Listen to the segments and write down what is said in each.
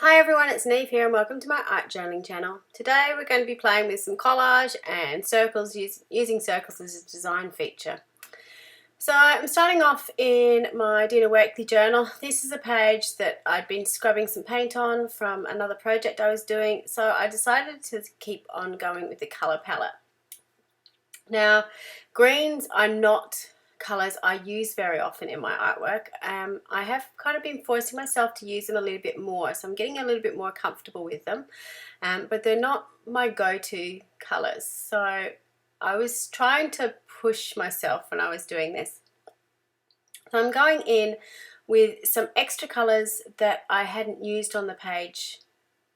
Hi everyone, it's Niamh here and welcome to my art journaling channel. Today we're going to be playing with some collage and circles, using circles as a design feature. So I'm starting off in my Dinner Weekly journal. This is a page that I'd been scrubbing some paint on from another project I was doing, so I decided to keep on going with the colour palette. Now, greens are not colours I use very often in my artwork. I have kind of been forcing myself to use them a little bit more, so I'm getting a little bit more comfortable with them, but they're not my go-to colours, so I was trying to push myself when I was doing this. So I'm going in with some extra colours that I hadn't used on the page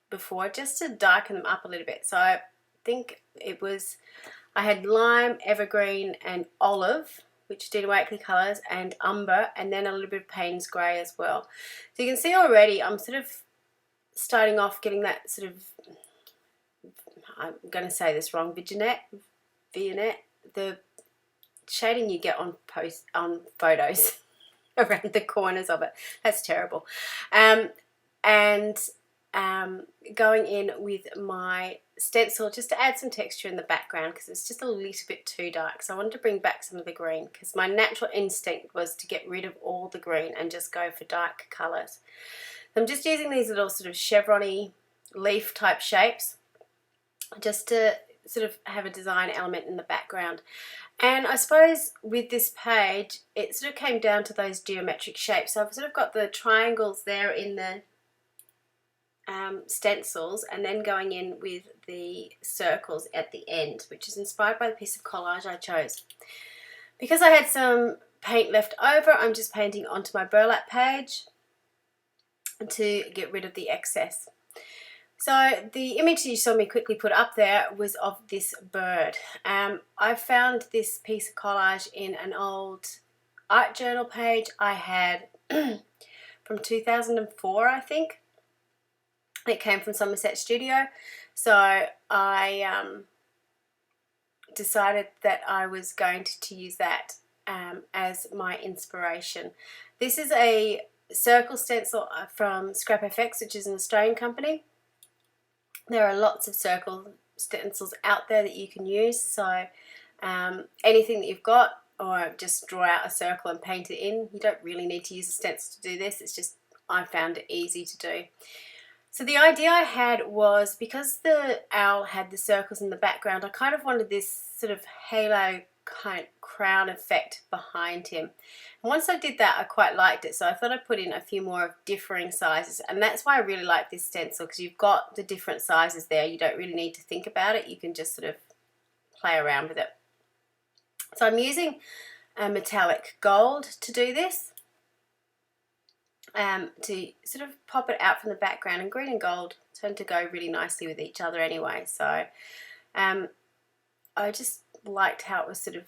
before, just to darken them up a little bit. So I think I had lime, evergreen and olive, which did Wakely colours, and umber, and then a little bit of Payne's grey as well. So you can see already I'm sort of starting off getting that sort of, I'm going to say this wrong, vignette, the shading you get on photos around the corners of it. That's terrible. Going in with my stencil just to add some texture in the background because it's just a little bit too dark, so I wanted to bring back some of the green because my natural instinct was to get rid of all the green and just go for dark colours. I'm just using these little sort of chevron-y leaf type shapes just to sort of have a design element in the background. And I suppose with this page it sort of came down to those geometric shapes. So I've sort of got the triangles there in the stencils, and then going in with the circles at the end, which is inspired by the piece of collage I chose. Because I had some paint left over, I'm just painting onto my burlap page to get rid of the excess. So the image you saw me quickly put up there was of this bird. I found this piece of collage in an old art journal page I had from 2004, I think. It came from Somerset Studio, so I decided that I was going to use that as my inspiration. This is a circle stencil from Scrap FX, which is an Australian company. There are lots of circle stencils out there that you can use, so anything that you've got, or just draw out a circle and paint it in. You don't really need to use a stencil to do this, it's just I found it easy to do. So the idea I had was, because the owl had the circles in the background, I kind of wanted this sort of halo kind of crown effect behind him. And once I did that, I quite liked it, so I thought I'd put in a few more of differing sizes, and that's why I really like this stencil, because you've got the different sizes there. You don't really need to think about it, you can just sort of play around with it. So I'm using a metallic gold to do this. To sort of pop it out from the background, and green and gold tend to go really nicely with each other anyway, so I just liked how it was sort of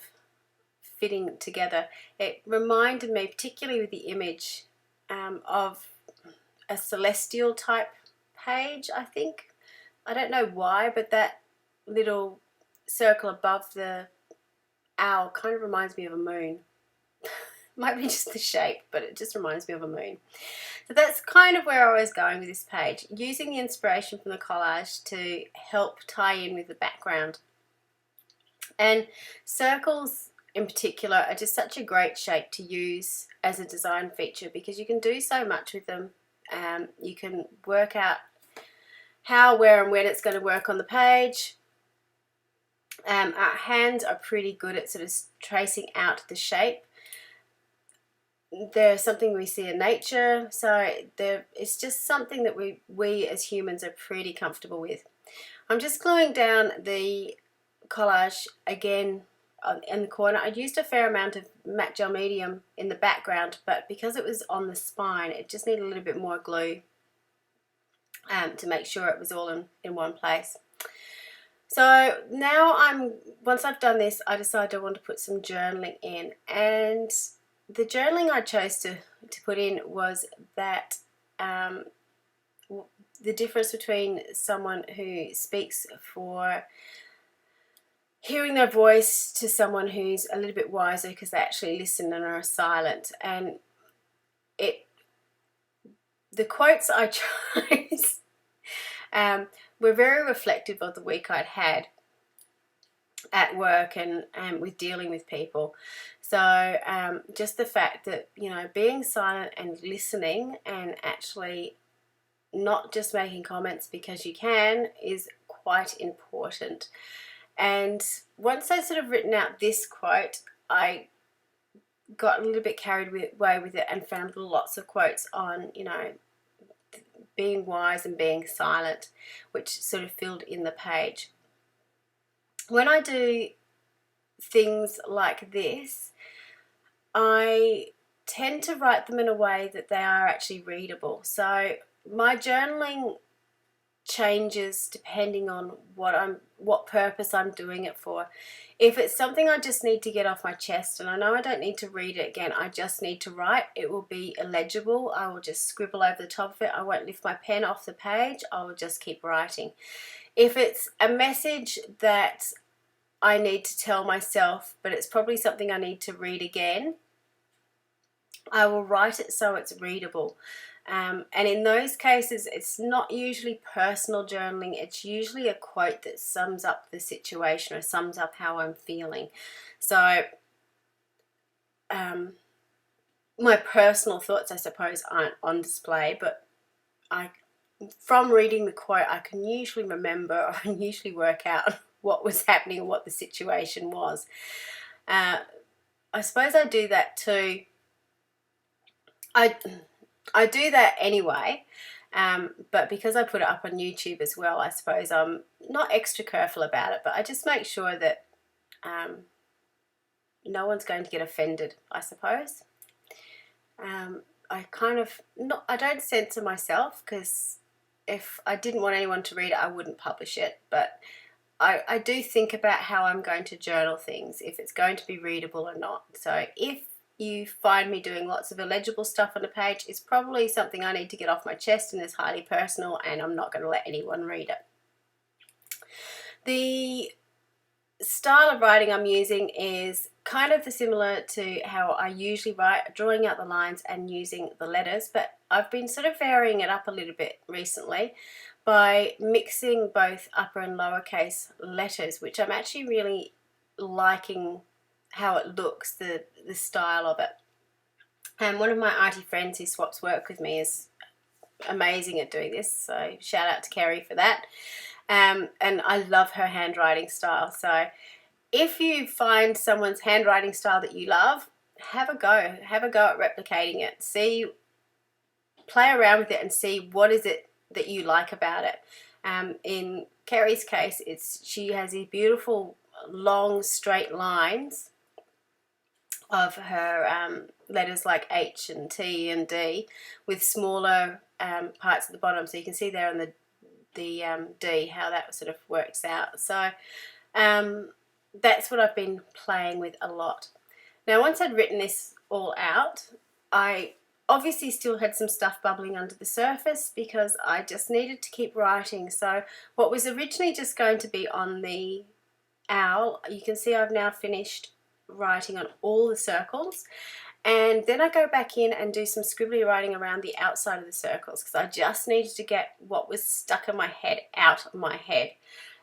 fitting together. It reminded me, particularly with the image, of a celestial type page, I think. I don't know why, but that little circle above the owl kind of reminds me of a moon. Might be just the shape, but it just reminds me of a moon. So that's kind of where I was going with this page, using the inspiration from the collage to help tie in with the background. And circles in particular are just such a great shape to use as a design feature, because you can do so much with them. You can work out how, where and when it's going to work on the page. Our hands are pretty good at sort of tracing out the shape. There's something we see in nature, so it's just something that we as humans are pretty comfortable with. I'm just gluing down the collage again in the corner. I used a fair amount of matte gel medium in the background, but because it was on the spine, it just needed a little bit more glue to make sure it was all in one place. So now once I've done this, I decided I want to put some journaling in, and the journaling I chose to put in was that the difference between someone who speaks for hearing their voice to someone who's a little bit wiser because they actually listen and are silent. And the quotes I chose were very reflective of the week I'd had at work and with dealing with people. So just the fact that, you know, being silent and listening and actually not just making comments because you can is quite important. And once I sort of written out this quote, I got a little bit carried away with it and found lots of quotes on, you know, being wise and being silent, which sort of filled in the page. When I do things like this, I tend to write them in a way that they are actually readable. So my journaling changes depending on what purpose I'm doing it for. If it's something I just need to get off my chest and I know I don't need to read it again, I just need to write, it will be illegible. I will just scribble over the top of it. I won't lift my pen off the page. I will just keep writing. If it's a message that I need to tell myself, but it's probably something I need to read again, I will write it so it's readable. And in those cases, it's not usually personal journaling. It's usually a quote that sums up the situation or sums up how I'm feeling. So my personal thoughts, I suppose, aren't on display, but from reading the quote, I can usually remember or I can usually work out what was happening and what the situation was. I suppose I do that too. I do that anyway, but because I put it up on YouTube as well, I suppose I'm not extra careful about it, but I just make sure that no one's going to get offended, I suppose. I don't censor myself, because if I didn't want anyone to read it, I wouldn't publish it, but I do think about how I'm going to journal things, if it's going to be readable or not. So if you find me doing lots of illegible stuff on the page, it's probably something I need to get off my chest and is highly personal, and I'm not going to let anyone read it. The style of writing I'm using is kind of similar to how I usually write, drawing out the lines and using the letters, but I've been sort of varying it up a little bit recently by mixing both upper and lowercase letters, which I'm actually really liking how it looks, the style of it. And one of my auntie friends who swaps work with me is amazing at doing this, so shout out to Kerry for that. And I love her handwriting style. So if you find someone's handwriting style that you love, have a go at replicating it. Play around with it and see what is it that you like about it. In Kerry's case, she has these beautiful long straight lines of her letters like H and T and D with smaller parts at the bottom. So you can see there on the D how that sort of works out. So that's what I've been playing with a lot. Now once I'd written this all out, I obviously still had some stuff bubbling under the surface because I just needed to keep writing. So what was originally just going to be on the owl, you can see I've now finished writing on all the circles, and then I go back in and do some scribbly writing around the outside of the circles because I just needed to get what was stuck in my head out of my head.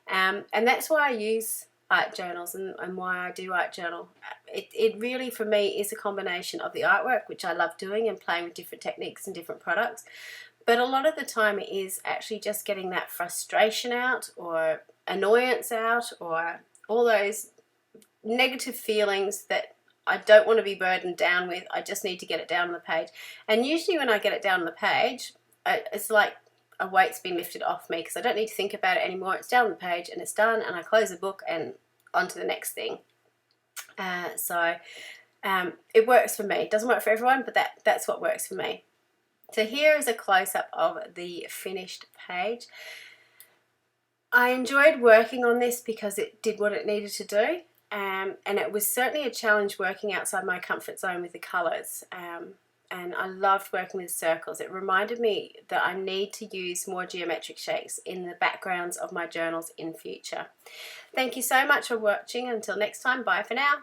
And that's why I use art journals and why I do art journal. It really for me is a combination of the artwork, which I love doing and playing with different techniques and different products, but a lot of the time it is actually just getting that frustration out or annoyance out or all those negative feelings that I don't want to be burdened down with. I just need to get it down on the page. And usually when I get it down on the page, it's like a weight's been lifted off me because I don't need to think about it anymore. It's down on the page and it's done, and I close the book and on to the next thing. So it works for me. It doesn't work for everyone, but that's what works for me. So here is a close-up of the finished page. I enjoyed working on this because it did what it needed to do. And it was certainly a challenge working outside my comfort zone with the colours, and I loved working with circles. It reminded me that I need to use more geometric shapes in the backgrounds of my journals in future. Thank you so much for watching. Until next time, bye for now.